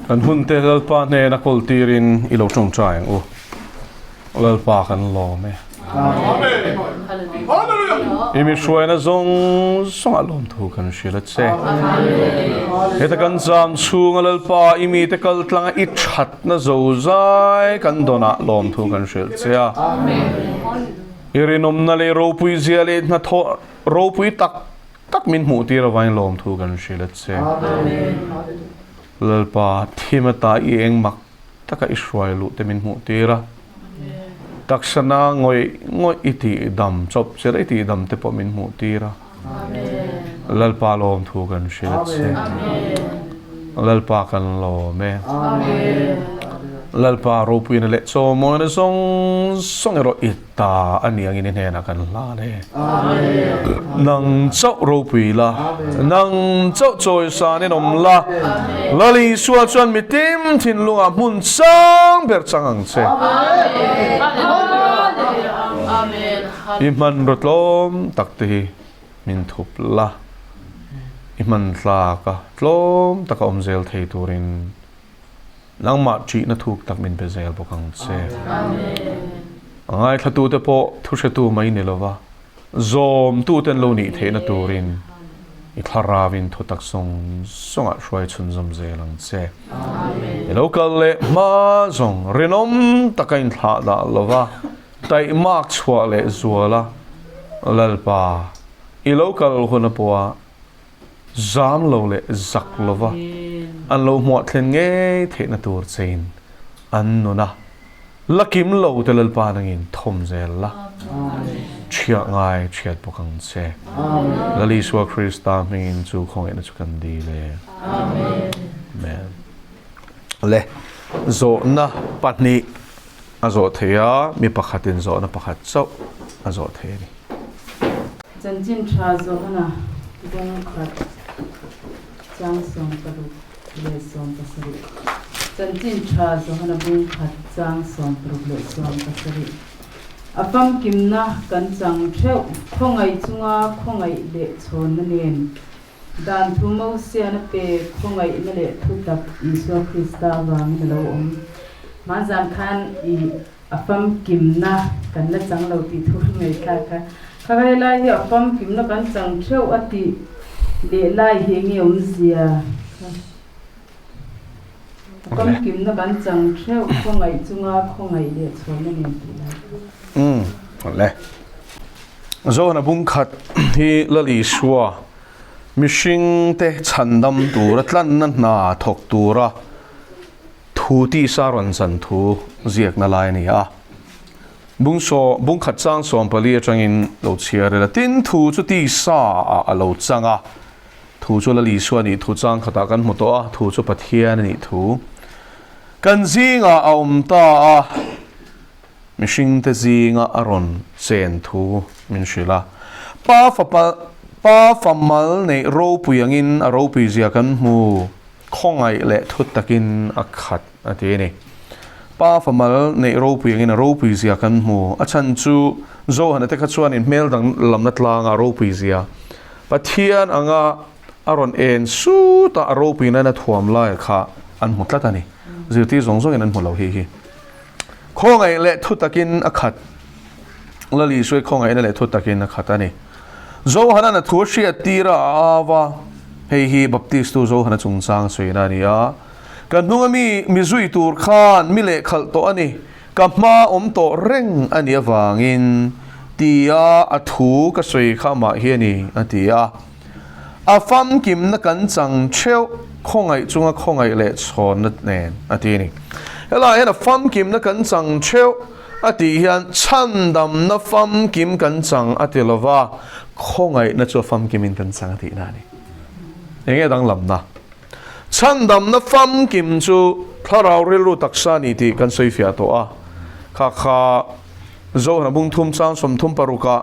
kan hun te lalpa ne na koltirin ilo chung trying o lalpa kan lo me imi shwai na zong song alom thu kan shilat se eta kan jam chung lalpa imi te kal tlang I that na zo zai kan dona lom thu kan shil se a irinom na le ro pui zia le na tho ro pui tak min mu ti ra vain lom thu kan shilat se lalpa thimata I eng mak taka ishwai lu te min mu ti ra taksana ngoi iti dam chop sera iti dam te po min mu ti ra lalpa lom thu kan shilat se lalpa kan lo me lalpa ro pui na le so mo na song ro ita ani ang inin hena kan la le nang chau ro pui la nang chau choi sa ni nom la lali sual chuan mi tim thin lunga mun sang ber changang che iman rotlom takte min thup la iman tla ka tlom taka omzel thei turin nang ma chi na thuk tak min bezel bokang che angai thatu te po thu she tu mai ne lova zom tu ten lo ni the na turin I tharavin thu tak songa shwai chun zom zelang che local le ma zong rinom takain tha da lova tai mak chwa le zuala lalpa I local hona poa zam lo le zak lova an lo mo thlen nge the na tur chain an no na lakim lo te lalpa nangin thom zel la chia ngai chiat pokang che lali swa krista min chu khong ena chu kan di le amen le zo na patni azo theya mi pakhatin zo na pakhat chau azo the ni Janjin tra zo na dong khat chang som paru le som pasari Janjin tra zo na bung khat chang som paru le som pasari apam kimna kan chang theu khongai chunga khongai le chon na nen dan thumo sia na pe khongai na le thutak Iswa Krista wang na lo om ma jam khan I apam kimna kan la chang lo ti thu ngai kha khagai lai hi apam kimna kan chang theu ati le lai hi nge om zia apam kimna kan chang theu khongai chunga khongai le chon na nen ti le zo na bung khat hi lali shwa mishing te chandam tur tlan na na thok tura thu ti saron san thu ziak na lai ni a bung khat chang som pali atangin lo chiar la tin thu chu ti sa a lo changa thu chu lali shwa ni thu chang khata kan mu to a thu chu pathian ni thu kan zinga a ta a mishing te zinga aron chen thu min shila pa famal nei ro puyangin a ro pi zia kan mu khongai le thut takin a khat ati ni pa famal nei ro puyangin a ro pi zia kan mu a chan chu zo hana te kha chuan in mel dang lamna tlang a ro pi zia pathian anga aron en su ta ro pi na na thuam lai kha an mutla ta ni zirti zong zong in an mulo hi khongai le thutakin akhat lali soi khongai na le thutakin akhat ani zo hana na thushi atira awa hei hi baptist tu zo hana chungchang soi na nia kan hungami mizui tur khan mile khal to ani kapma om to reng ani awangin tia athu ka soi khama hi ani atia afam kim na kan chang cheu khongai chunga khongai le chon na nen ati ni ela hena fam kim na kan chang cheu ati hian chandam na fam kim kan chang ati lova khongai na chu fam kim in kan chang ati na ni enge dang lam na chandam na fam kim chu tharau rilu taksa ni ti kan soi fia to a kha zo na bung thum chang som thum paruka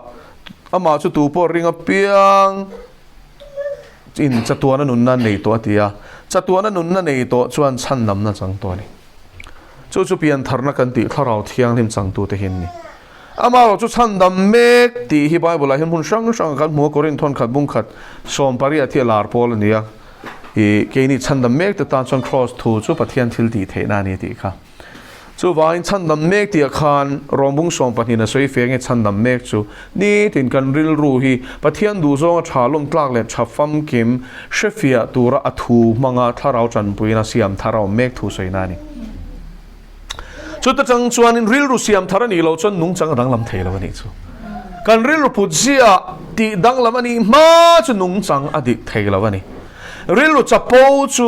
ama chu tu por ringa piang in chatuana nun na nei to atia chatuana nun na nei to chuan chandam na chang to ni chu pian tharna kan ti tharau thiang lim chang tu te hin ni ama ro chu chandam mek ti hi bible a hin hun sang sang kan mu korin thon khat bung khat som pari athia lar pol ania ke ni chandam mek te tan chon cross thu chu pathian thil ti the na ni ti kha chu vain chandam mek ti khan rombung som pathin na soi feng e chandam mek chu ni tin kan ril ru hi pathian du zong a thalum tlak le chafam kim shefia tura athu manga tharau chan puina siam tharau mek thu soi na ni chu ta chang chuan in ril ru siam tharani lo chon nung chang dang lam thei lo ni chu kan ril ru pu zia ti dang lam ani ma chu nung chang adik thei lo ni ril ru chapo chu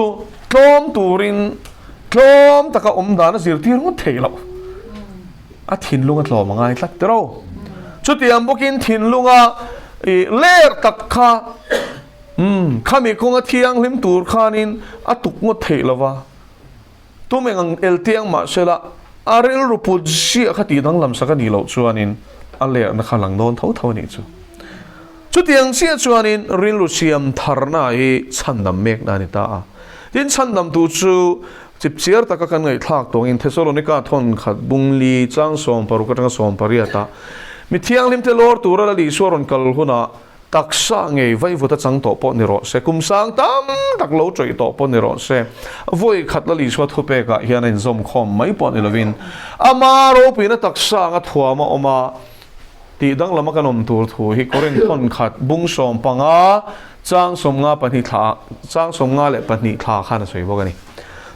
tlom turin tlom taka omdana zir tir ngut thei lo a thin lunga tlom ngai tlat tero chu tiam bokin thin lunga ler tak kha khami konga thiang lim tur khanin atuk ngut thei lova tu mengang el tiang ma sela aril ru pu zia khati dang lam saka ni lo chuanin a ler na khalang non tho tho ni chu chu tiang sia chuanin ril ru siam tharna hi chandam mek na ni ta a tin chandam tu chu chip chiar taka kan ngai thak tong in Thessalonica thon khat bungli chang som paru ka tang som pariata mi thiang lim te lor tura li soron kal huna taksa ngei vai vuta chang to po ni ro se kum sang tam tak lo choi to po ni ro se voi khat la li so thu pe ka hian in zom khom mai po ni lovin ama ro pina taksa nga thuama oma ti dang lama kanom tur thu hi koren thon khat bung som panga chang som nga pani tha chang som nga le pani tha khana soi bo gani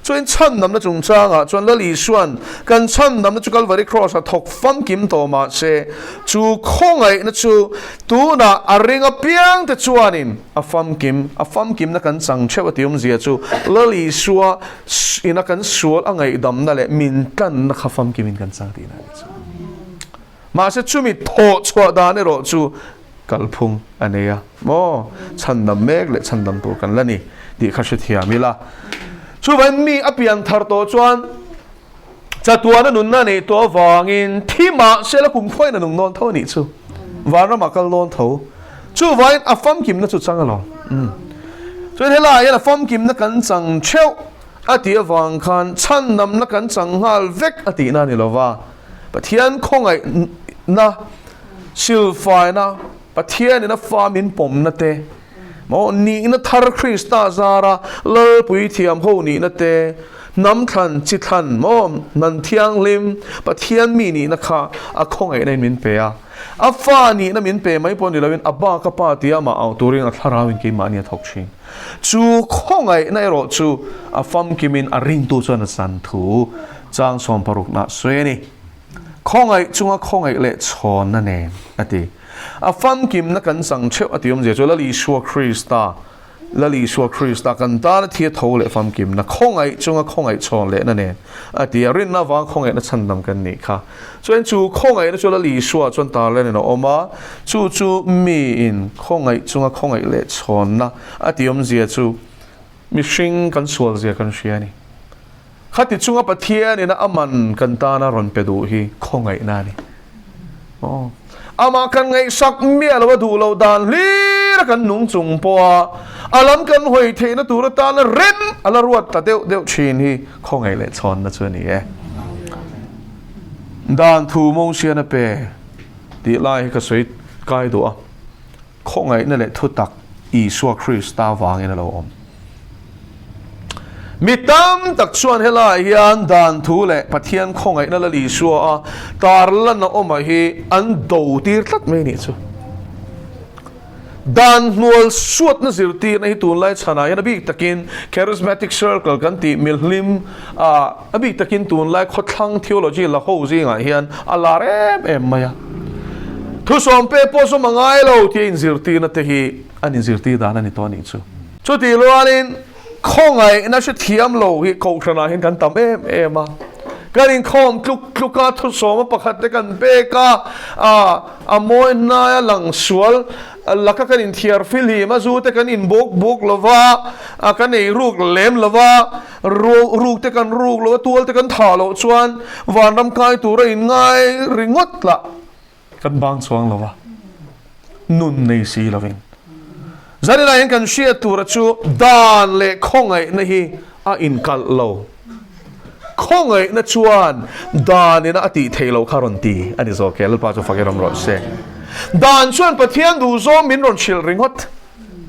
chuan chan nam na chung changa chuan la li suan kan chan nam na chu Calvary cross a thok fam kim to ma se chu khongai na chu tu na aringa piang te chuanin a fam kim na kan chang chewa tium zia chu la li suwa ina kan sual angai dam na le min kan na kha fam kim in kan chang ti na chu ma se chu mi tho chwa da ne ro chu kalphung aneya mo chan nam mek le chan dam tur kan la ni ti kha she thia mi la chu van mi apian thar to chuan chatua na nun na nei to wangin thima sela kum khoi na nung non tho ni chu warna makal non tho chu vain afam kim na chu chang alo chu hela ya afam kim na kan chang cheu ati awang khan chan nam na kan chang hal vek ati na ni lova pathian khongai na silfai na pathian na famin pom na te mo ni na thar Krista zara le pui thiam ho ni na te nam than chi than mo nan thiang lim pathian mi ni na kha a khongai nei min pe a fa ni na min pe mai pon ni lawin aba ka pa tia ma au turing a tharawin ke ma ni thok chi chu khongai na ro chu a fam kimin a ring tu chuan a san thu chang som paruk na soeni khongai chunga khongai le chon na ne ati a fam kim na kan sang cheu atium je chola li shua Krista kan ta na thia tho le fam kim na khongai chunga khongai chon le na ne ati rin na wang khongai na chandam kan ni kha chuan chu khongai na chola li shua chon ta le na oma chu mi in khongai chunga khongai le chon na atium je chu mi shing kan sual je kan shia ni khati chunga pathia ni na aman kan ta na ron pe du hi khongai na ni ama kan ngai sak mia lo du lo dan li ra kan nung chung po alam kan hoi the na tur ta na rem ala ruat ta deu chin hi khongai le chon na chuni e dan thu mong sia na pe ti lai ka soi kai do a khongai na le thu tak i suwa Krista wang in lo om mitam tak chuan hela hian dan thu le pathian khongai na la li suwa a tar la na oma hi an do tir tlat me ni chu dan nual suat na zirti na hi tun lai chana ya nabi takin charismatic circle kan ti milhlim abi takin tun lai khothlang theology la ho zinga hian alare em maya thu som pe po so mangai lo ti in zirti na te hi an in zirti dan ani to ni chu chu ti lo alin khongai na she thiam lo hi ko thana hin kan tam em a kanin khom tluk ka thu soma pakhat te kan pe ka a moi na ya lang sual laka kan in thiar fil hi ma zu te kan in bok lova a kan ei ruk lem lova ruk te kan ruk lo tual te kan tha lo chuan van ram kai tu ra in ngai ringot la kan bang chuang lova nun nei si lovin zari la kan shia tu ra chu dan le khongai na hi a in kal lo khongai na chuan dan ina ati thailo kharon ti ani zo kel pa chu fakeram ro se dan chuan pathian du zo min ron chil ringot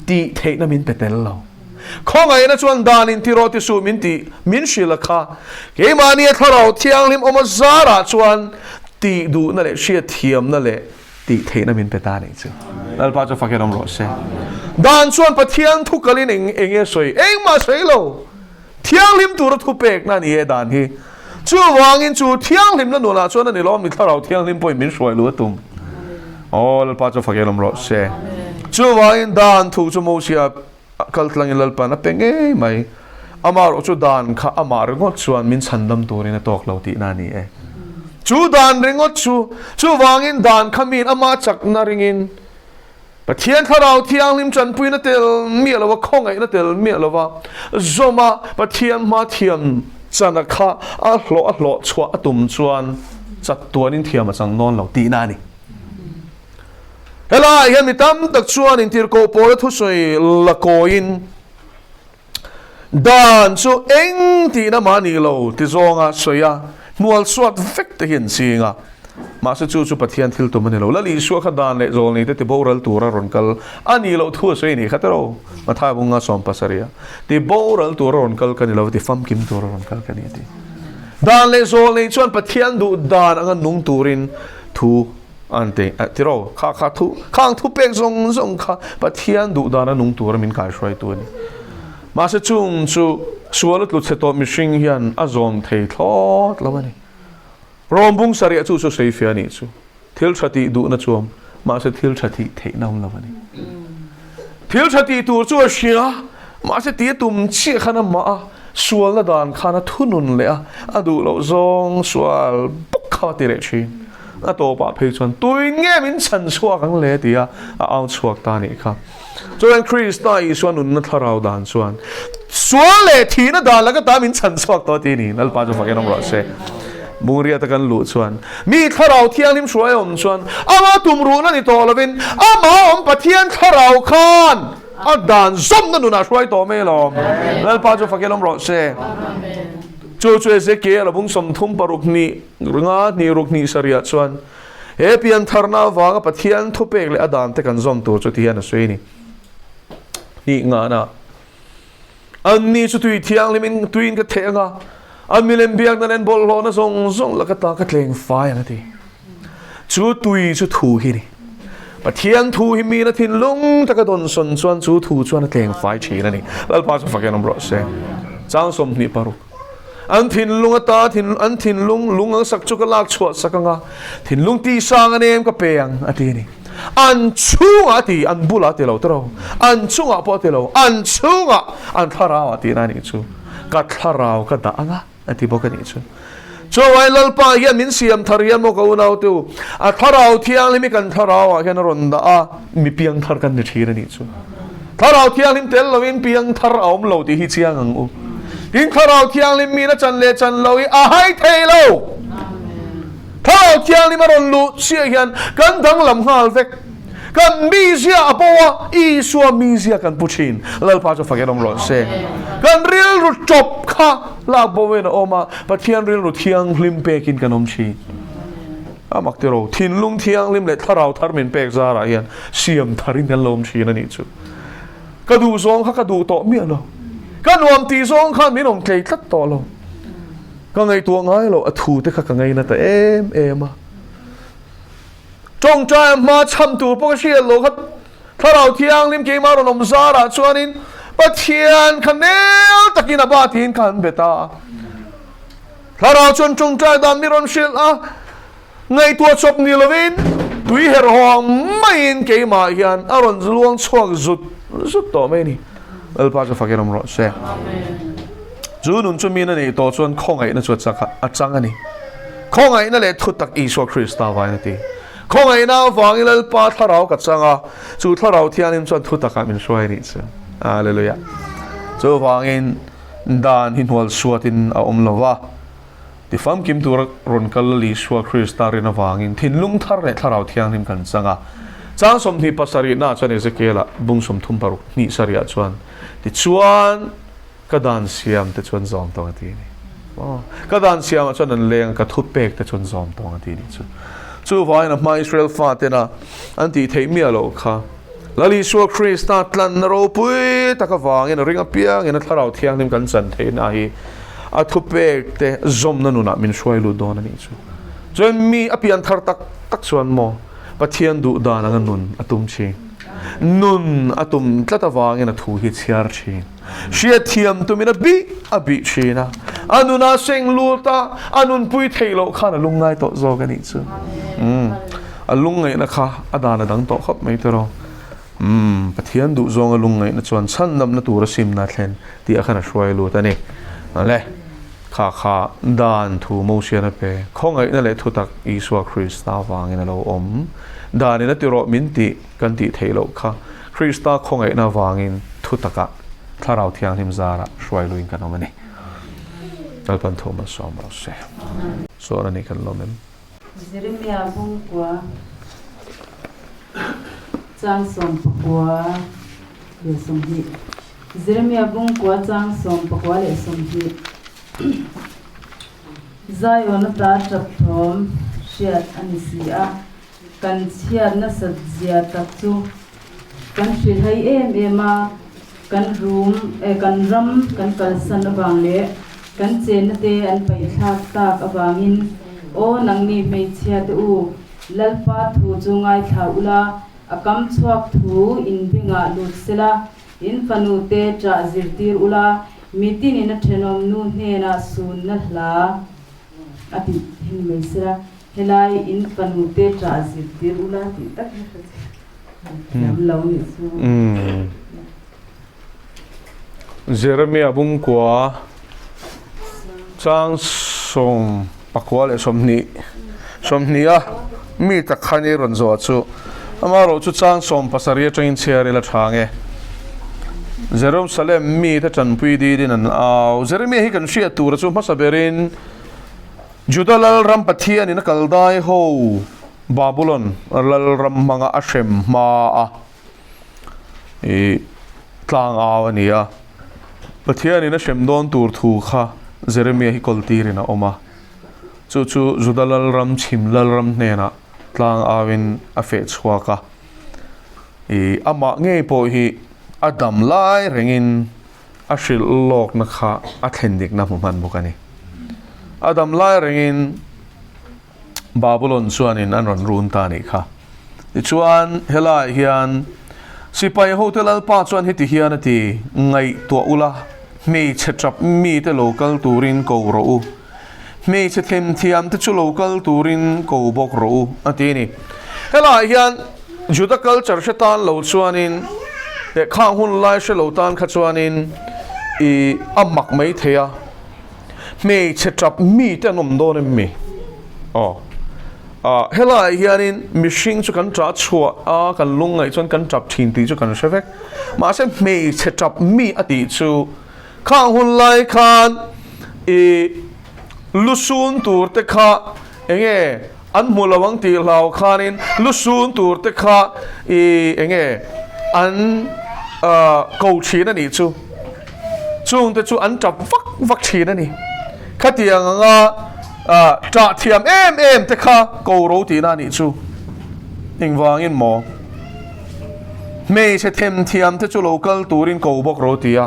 ti theina min petel lo ข้องไงนะชวนดานินที่รอที่สูมินตีมินชิลค่ะเกมานี่ถ้าเราเที่ยงลิมอมาซาระชวนตีดูนั่นแหละเชียเทียมนั่นแหละตีเทนมินเปตานี่จ้ะแล้วป้าจะฟังแค่น้องรอเซ่ดานชวนปะเทียงทุกกลินเองสวยเองมาสวยโลเที่ยงลิมตัวรทุเปกนั่นเองดานฮีจูวางอินจูเที่ยงลิมนั่นหนูนะชวนนั่นนี่ล้อมนี่ถ้าเราเที่ยงลิมป่วยมินสวยรู้ตุ้มโอ้แล้วป้าจะฟังแค่น้องรอเซ่จูวางอินดานถูกจมูกเสียกัลตลังอินลลปานะเป็นไงไหมอามาร์จูดานข้าอามาร์งดชวนมินชันดำตัวนี่นะตอกเราตีนั่นนี่จูดานเริงดจูวางอินดานขมินอามาจักนาริงินปะเทียนถ้าเราเที่ยงลิมจันปุยนั่นเตลเมียละว่าข้องไงนั่นเตลเมียละว่าโซมาปะเทียนมาเทียมจันนักข้าอัลโลชัวตุ่มชวนจัดตัวนินเทียมมาจังนอนเราตีนั่นนี่เฮล่าเห็นมิตรตักชวนอินทิร์โกโปรทุสอยละโกอินดานชูเอ็งที่น้ำมันนี่เราที่จงอ่ะสวยอ่ะมัวสวดเฟกต์เห็นสิงอ่ะมาสักจู่ปะเทียนทิลตัวมันนี่เราแล้วลีชัวขดานเลยจงนี่ที่โบรัลตัวรอนกัลอันนี้เราทั่วสวยนี่ขัดเรามาท้ายบุงอ่ะสอมปัสเรียที่โบรัลตัวรอนกัลกันนี่เราที่ฟัมกิมตัวรอนกัลกันนี่ที่ดานเลยจงนี่ชวนปะเทียนดูดานอันนุ่งตูรินทูอันเตะที่เราข้าทุข้างทุเป็กทรงข้าปะเทียนดูดานะนุ่งตัวมินกายช่วยตัวนี้มาเสจุงจูสวรรค์ลุดเสตอมิชิงยันอาจอมเททอดแล้ววันนี้รอมบุงสารีจูเสียฟิอานี่จูทิลชติดูนะจวมมาเสทิลชติเทนำแล้ววันนี้ทิลชติตัวจูเชียมาเสตีตุ่มเชี่ยขนาดมาสวรรค์ดานขนาดทุนุนเลยอะดูเราจงสวรรค์ปุกข้าติเรชินน่าตัวป้าเพชรตัวเงี้ยมินฉันชัวกันเลยดีอ่ะเอาชัวตานี่ครับจนคริสต์ได้ส่วนนุ่นนัทเราดานส่วนเลยทีน่ะดานแล้วก็ตามินฉันชัวตัวทีนี่นั่นป้าจะฟังกันน้องรอเซ่บุรีตะกันหลุดส่วนมีทาเราเที่ยงลิมช่วยอมส่วนอามาตุมรู้นั่นนี่ตัวละวินอามาอมปะเทียนทาเราขานอาดานส้มนั่นนู่นช่วยตัวไม่ลมนั่นป้าจะฟังกันน้องรอเซ่จู่ๆเสกเกลบุ้งสมทุมปรุกนี้งานี่รุกนี้สริยชวนเฮปียนทาร์นาวางกับปะเทียนทุเปกเลยอดานเตกันซอมตัวจุดที่ยันสวยนี่งานะอันนี้จุดที่ยังลิมินตุยนก็เทงอ่ะอันมิเลนเบียกนั่นบอลโลนะซงแล้วก็ตากระเลงไฟนะทีจุดตุยจุดถูฮินี่ปะเทียนถูฮิมีนะทินลุงตะกระดนส่วนจุดถูชวนกระเลงไฟชีนั่นนี่แล้วพาจะฟังกันน้ำร้อนเซ่จ้างสมนี่ปารุอันทินลุงตาอันทินลุงอังสักจุกลากชวดสักงาทินลุงตีสางอันเอ็มก็เปียงอันที่นี่อันชูงอันที่อันบุลาที่เราตัวเราอันชูงอ่ะพอที่เราอันชูงอ่ะอันทาราวอันที่นั่นนี่ชูกัดทาราวกัดด่างอ่ะอันที่บอกกันนี่ชูช่วยลลปาเฮียมินเสียมทารียนโมกอุณาวตัวอันทาราวที่อันลิมิกันทาราวอ่ะเฮียนรอนดามีเพียงทารกันในที่นั่นนี่ชูทาราวที่อันลิมเตลลาวินเพียงทาราวมเราที่ฮิเชียงังอูยิ่งถ้าเราเที่ยงลิมีนะจันเลจันเราอาให้เทโลถ้าเราเที่ยงลิมารอนลุเสียยันกันดังลำหาลเวกกันมีเสียอปวะอีสัวมีเสียกันปุชินแล้วพาจะฟังกันรอเซกันเรียลรุจบค่ะลาบเวนออกมาปะเทียนเรียลรุเที่ยงลิมเปกินกันอมชีมักเตโรทินลุงเที่ยงลิมเลยถ้าเราทาร์มินเปกซาระยันเสียมทารินกันลมชีนั่นนี่จูกระดูซองค่ะกระดูโตเมียเราก็นวมตีซองข้ามีน้องเกยตัดต่อเราก็ไงตัวง่ายเราถูแต่ข้าก็ไงนะแต่เอ็มจงใจมาทำตัวพวกเชี่ยเราครับถ้าเราเที่ยงลิมเกยมาเราหนุ่มซาระชวนินปะเทียนคันเนลตะกินบาทินคันเบตาถ้าเราจงใจดำมิรอนชิลไงตัวจบนิลวินตุยเฮรอมไม่ยินเกยมาเฮียนอารอนลวงชวกสุดต่อไม่นี่เอลพาจะฟังกันรอเซ่จูนุนจุมีนั่นนี่ตัวชวนข้องไงนั่นชวนจักอัดจังอันนี้ข้องไงนั่นแหละทุตักอีสวคริสต์ไว้นั่นทีข้องไงน่าฟังเอลพาถ้าเรากัดจังอ่ะจูถ้าเราเที่ยงนี่ชวนทุตักมินช่วยนี่สิเลลูยาจูฟังอินดานหินหัวสวดอินอมลวะที่ฟังกิมตัวรอนกัลลีสวคริสต์รินฟังอินทินลุงทาร์เรถ้าเราเที่ยงนี่กันจังอ่ะจ้างสมที่ภาษารีน่าชวนเอเซเกล่ะบุ้งสมทุมปารุนี่สารีชวนที่ชวนกระดานเสียมที่ชวนจอมตรงที่นี่กระดานเสียมชวนนั่นเลี้ยงกระทุบเปกที่ชวนจอมตรงที่นี่จู่ว่านะมาอิสราเอลฟาเตนะอันที่เทมียโลค่ะ lali suwa Krista tlan na ro pui takawang in ringa piang in tharau thiang nim kan chan the na hi a thu pek te zom na nu na min shwai lu don ani chu join mi apian thar tak tak chuan mo pathian du da na nun atum chi nun atum tlatawang in a thu hi chiar chi shia thiam tu min a bi chi na anuna seng lu ta anun pui theilo khana lungai to zo ga ni chu alungai na kha adana dang to khap mai tero pathian du zong alungai na chuan chan nam na tur sim na thlen ti a khana shwai lu ta ni le kha dan thu mo sia na pe khongai na le thu tak iswa Krista wang in lo om dan na tiro min ti kan ti theilo kha Krista khongai na wangin thu taka tharau thiang him zara shwai lu in kan omani talpan thomas som ro se so na ni kan lomem Jeremia bung kwa chang som pakwa le som hi Jeremia bung kwa chang som pakwa le som hi Zion ta chap thom shiat anisia kan chiat na sajia tak chu kan shil hai ema kan room kan ram kan kalsan awang le kan chen te an pai thak tak awangin o nangni mei chia te u lalpa thu chungai thla ula akam chuak thu in binga lut sela in panu te cha zirtir ula mitin in a thenom nu hne na sun na hla ati hin mei sela helai in panu te cha zirtir ula ti tak nam lo ni su Jeremia bung kwa chang som pakwa le somni a mi ta khani ron zo chu amaro chu chang som pasaria train chair la thange Jerusalem mi ta chan pui di din an au Jeremia hi kan shia tur chu masaberin judalal ram pathian in kaldai ho Babylon lal ram manga ashem ma a e tlang awania pathian in ashem don tur thu kha Jeremia hi koltir na oma chu judalal ram chimlal ram nena tlang awin afe chhuaka e ama nge po hi adam lai rengin ashil lok na kha athendik na man bukani adam lai rengin Babylon chuanin an ron run ta ni kha chuan helai hian sipai hotel al pa chuan hiti hian ati ngai to ula mi chetrap mi te local turin ko ro u mi che them thiam te chu local turin ko bok ro u ati ni helai hian juda culture shetan lo chuanin te khang hun lai she lo tan kha chuanin I amak mai thea mi chetrap mi te nom do ne mi helai hianin mishing chu kan tra chua kan lungai chon kan trap thin ti chu kan shevek ma se mi chetrap mi ati chu khang hun lai khan I lusun tur te kha enge an mulawang ti lau khanin lusun tur te kha enge an ko chi na ni chu chung te chu an trap vak chi na ni khatiang nga tra thiam em te kha ko ro ti na ni chu ingwang in mo me che them thiam te chu local turin ko bok ro ti a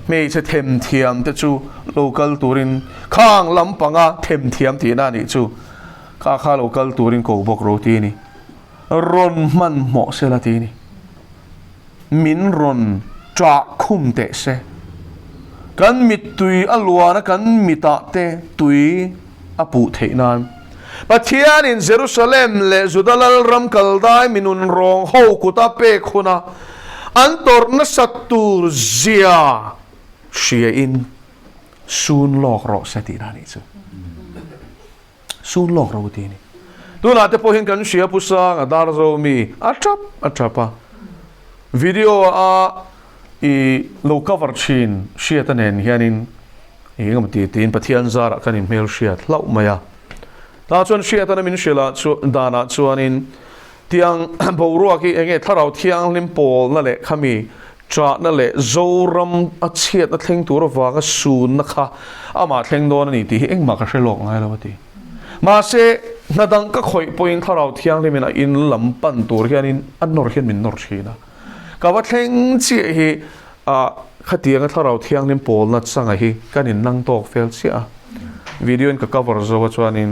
me che them thiam te chu local turin khang lampanga them thiam ti na ni chu kha local turin ko bok ro ti ni ron man mo se la ti ni min ron tra khum te se kan mit tui alwa na kan mita te tui apu theinan pathian in Jerusalem le judalal ram kaldai minun rong ho kuta pe khuna antor na satur zia shia in sun lok ro sati na ni chu sun lok ro ti ni tu na te pohin kan shia pusa adar zo mi atrapa video I lo cover chin shia tanen hianin ngam ti tin pathian zara kanin mel shia lau maya ta chuan shia tan min shila chu dana chuanin tiang boruak ki enge tharau thiang lim pol na le khami tra na le zoram a chiat na thleng tur wa ga sun na kha ama thleng don ni ti eng ma ka shelok ngai lo ti ma se nadang ka khoi point tharau thiang lim na in lam pan tur hianin an nor hian min nor thina กว่าเท่งเจียขัดเตียงก็ถ้าเราเที่ยงนิมโปลนัดสังไงกันนินนั่งโต๊ะเฟลเสียวิดีโอก็ cover จอชวนนิน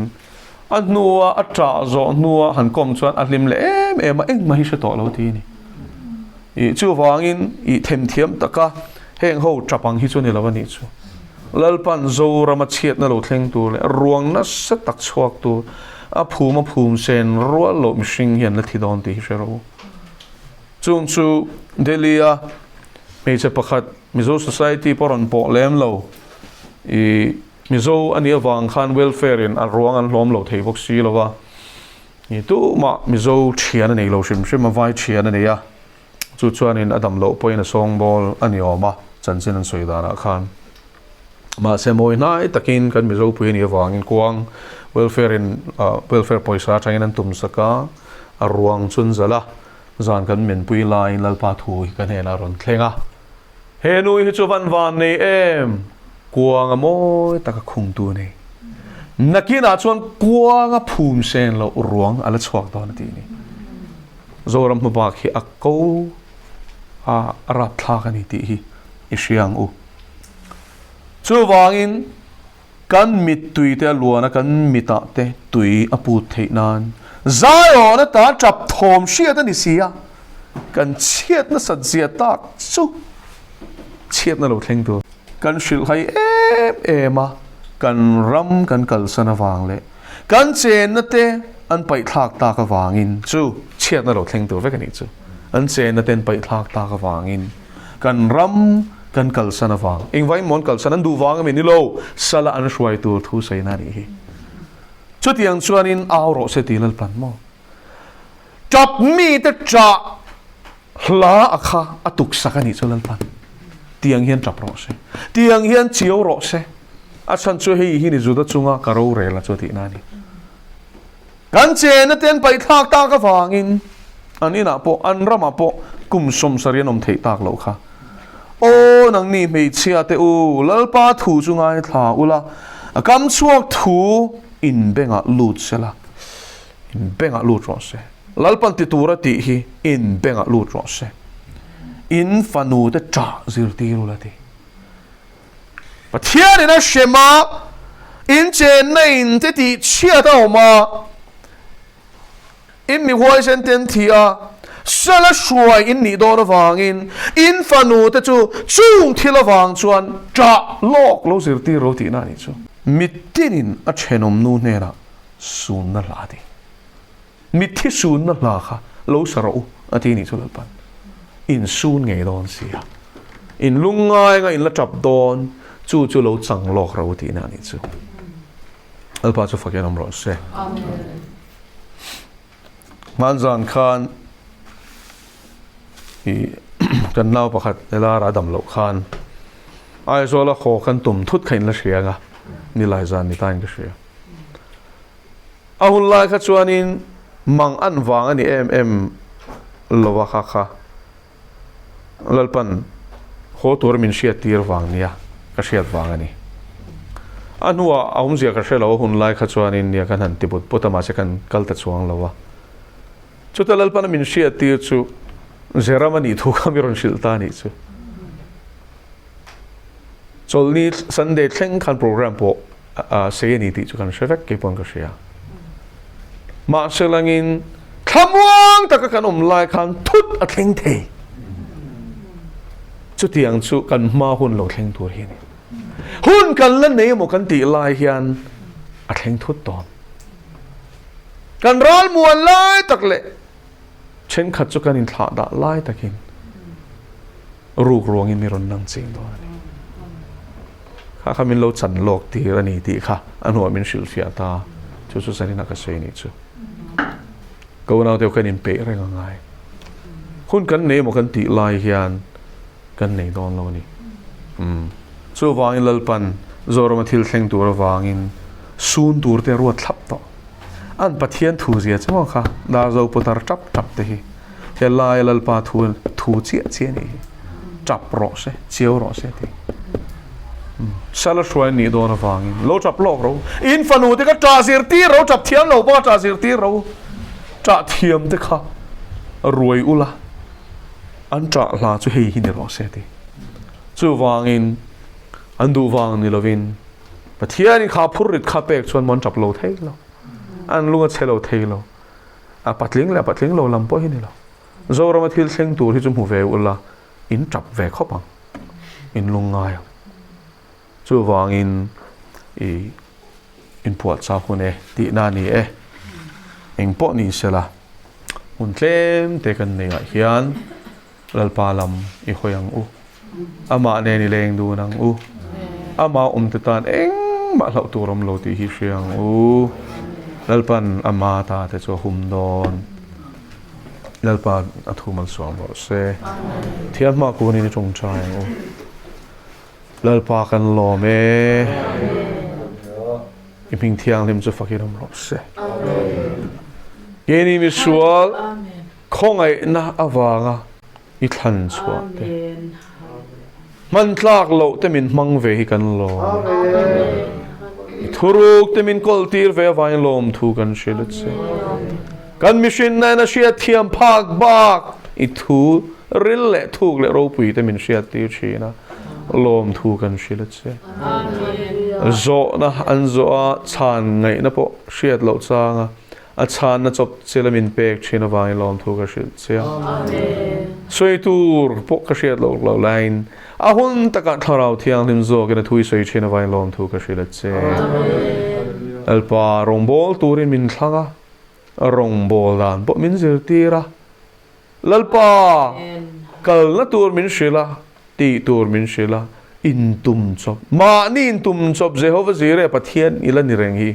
อันนัวอัตราจอนัวหันกลมชวนอัดลิมเล่เอ็มเอ็งไม่ใช่ตัวเราทีนี่จู่ฟังอินเทียมเทียมตะกะเฮงเขาจับปังฮิจนี่แล้ววันนี้จู่ลัลปันโจรามาเชียดนั่นเราเท่งตัวเลยรวงนั่นสตักชวกตัวภูมิเซนรัวหลบชิงเห็นและที่โดนตีเชโรจุนจู่เดลียไม่ใช่ประคัดมิโซ society ปรนปอเลมเรามิโซอันนี้วางขัน welfare อินอันรวงอันล้อมเราเทพกซีแล้วว่าตัวมามิโซเชียนนี่เราชิมมาไว้เชียนนี่อะจู่ชวนอินอดัมเราไปในซองบอลอันนี้ออกมาจันทร์นันสวยดานะขันมาเสมอหน้าตะกินกันมิโซไปนี่วางอินกวาง welfare อินwelfare ปอยสาใจนั้นตุ่มสักการรวงชุนซะละจานกันเหม็นปุยลายลัลปาทูกันเห็นอารมณ์เคร่งเฮนุยฮิจูวันนี่เอ็มกวางโมยตะกะคงตัวนี่นักกินอาชวนกวางภูมิเซนเรารวงอะไรชวกตอนนี้นี่โจรมบากฮิอักโกรับทากันนี่ที่อิเชียงอุชูวางอินกันมิตุยเตลัวนะกันมิตาเตตุยอปูเทนันใจอ่อนตาจับทอมเชียดนี่เสียกันเชียดนั่นสัจเจียตักสู้เชียดนั่นเราเท่งตัวกันชิลให้เอ็มากันรำกันกัลสนวางเลยกันเจนนั่นเตอันไปทากตากวางอินจู่เชียดนั่นเราเท่งตัวเวกันนี่จู่อันเจนนั่นเตไปทากตากวางอินกันรำกันกัลสนวางเองไว้หมอนกัลสนันดูวางกันนี่โลสละอันช่วยตัวทุใส่นานี่ชุดยังชวนินเอาโรเสตีลปันมอจับมีแต่จ่าลาอาคาอตุกสักนิจุลปันเตียงเฮียนจับโรเสเตียงเฮียนเจียวโรเสอาฉันช่วยให้ฮินิจุดจุงะการูเรลชุดที่นั่นนี่กันเจนเตียนไปทากตากฟังอินอันนี้นะปออันรามาปอกุมสมสรีนมเทตากโลค่ะโอ้นังนี่ไม่เชียเตอูลลปาถูจุงะท่าอุละกำช่วงถูอินเบงะลูดเสละอินเบงะลูดรอเสลัลปันติตูระติฮีอินเบงะลูดรอเสอินฟานูเตจ่าซิรตีรุละติปะเทียนี่นะเชมาอินเจนในอินเตติเชียต่อมาอินมีหัวเซนเทนทีอาสละช่วยอินนี่โดนวางอินฟานูเตจูจุงที่ละวางชวนจ่าโลกโลซิรตีรุตินั่นนี่จูมิตรนินอัจฉริยนูเนระสูนนั่นลาดีมิตรที่สูนนั่นลาค่ะเราสระอุอันที่นี่สุดปันอินสูนไงโดนเสียอินลุงง่ายไงอินละจับโดนจู่เราจังหลอกเราที่นั่นนี่จู่อัลปาจะฟังยังน้ำร้อนเสียมันจันขันกันเล่าประคัดเวลาระดับโลกขันไอ้โซละขอกันตุ่มทุดขันละเสียงะนี่หลายจานนี่ตายก็เสียเอาหุ่นลายขจวนินมังอันวางอันนี้เอ็มลวะค่ะลลปันโคตัวมินเชียตีร์วางเนี่ยก็เชียดวางอันนี้อันว่าเอาหุ่นเสียก็เชียเราหุ่นลายขจวนินเนี่ยกันหันติบุตรพุทธมาเสกันกัลตัดสวงเราวะชุดลลปันมินเชียตีร์ชูเจรามันนี่ทุกข์มีรอนชิลตานี่ชูจนนี้สันเดชเช่นการโปรแกรมพวกเสียนิติจุกันเชฟเก็บปนก็เสียมาเชลังอินคำว่างตะกันลายคันทุดอัดเล่งเทจุดที่ยังจุกันมาหุ่นเราเล่งตัวเห็นหุ่นกันแล้วเนี่ยมันกันตีลายเฮียนอัดเล่งทุดตอนกันร้อนมวนลายตักเละเช่นขัดจุกันอินถาดะลายตะกินรูกรวงอินมีรอนนั่งจริงตัวนี้ข้ามินเราจันโลกตีระนีตีค่ะอันหัวมินชิลฟิอาตาจู่ๆสันนินักเสนิจู่ก็วันเอาเดียวกันอินเปะเรื่องง่ายคุณกันเนี่ยมันกันตีลายเฮียนกันเนี่ยโดนเรานี่จู่วางอินลลปันโจรมาทิลเซงตัววางอินซูนตัวเตรวดทับต่ออันปะเทียนทูเสียใช่ไหมค่ะดาเราปตารจับเตะเฮลายลลปาทูเจียนี่จับรอเสเจียวรอเสทีสารช่วยนี่โดนฟังเราจับโลกเราอินฟานูที่ก็จ่าสิรตีเราจับเทียมเราบ้าจ่าสิรตีเราจ่าเทียมที่ค่ะรวยอุละ an tra la chu hei hi ni ro se ti chu wangin an du wang ni lovin pathian kha phur rit kha pek chuan mon chap lo thei lo an lunga chelo thei lo a patling lo lam po hi ni lo zo ro ma thil thleng tur hi chu mu ve ula in chap ve khopang in lungai chu wangin in puat sa khune ti na ni eng po ni sela un tlem te kan nei ai hian lalpa lam I khoyang u ama ne ni leng du nang u ama te tan eng ma hlau turam lo ti hi hriang u lalpan ama ta te chu hum don lalpa athumal suam ro se thiam ma ku ni chung chai u lalpa kan lo me iping thiang lim chu fakiram ro se Yeni visual khongai na awanga I thlan chhuat te man tlak lo te min hmang ve hi kan lo thuruk te min kol tir ve vain lom thu kan shilat se kan mission na na shia thiam phak bak I thu ril le thuk le ro pui te min shia tir china lom thu kan shilat se zo na an zo a chan ngai na po shiat lo changa a chan na chop chelamin pek china vai lom thu ka shil sia soi tur po ka shiat lo line a hun taka tharau thiang lim zo ke na thui soi china vai lom thu ka shil che alpa rombol turin min thlanga rombol dan po min zir tira lalpa kal na tur min shila ti tur min shila in tum chop ma ni in tum chop Jehovah Jireh pathian ila ni reng hi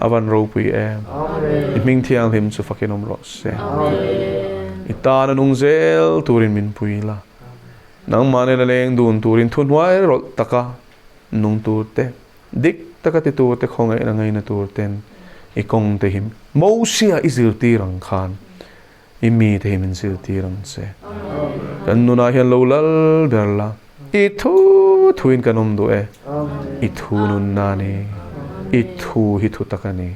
avan ro pui it ming thiang him chu fakinom ro se itana nung zel turin min pui la nang mane la leng dun turin thun wai ro taka nung tur te dik taka te tur te khongai na ngai na tur ten I kong te him mosia izir ti rang khan I mi te him zir ti rang se kan nu na hian lo lal berla I thu thuin kanom do I thu nun na ni I thu hi thu takani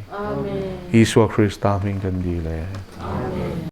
Iswa Krista min kan di le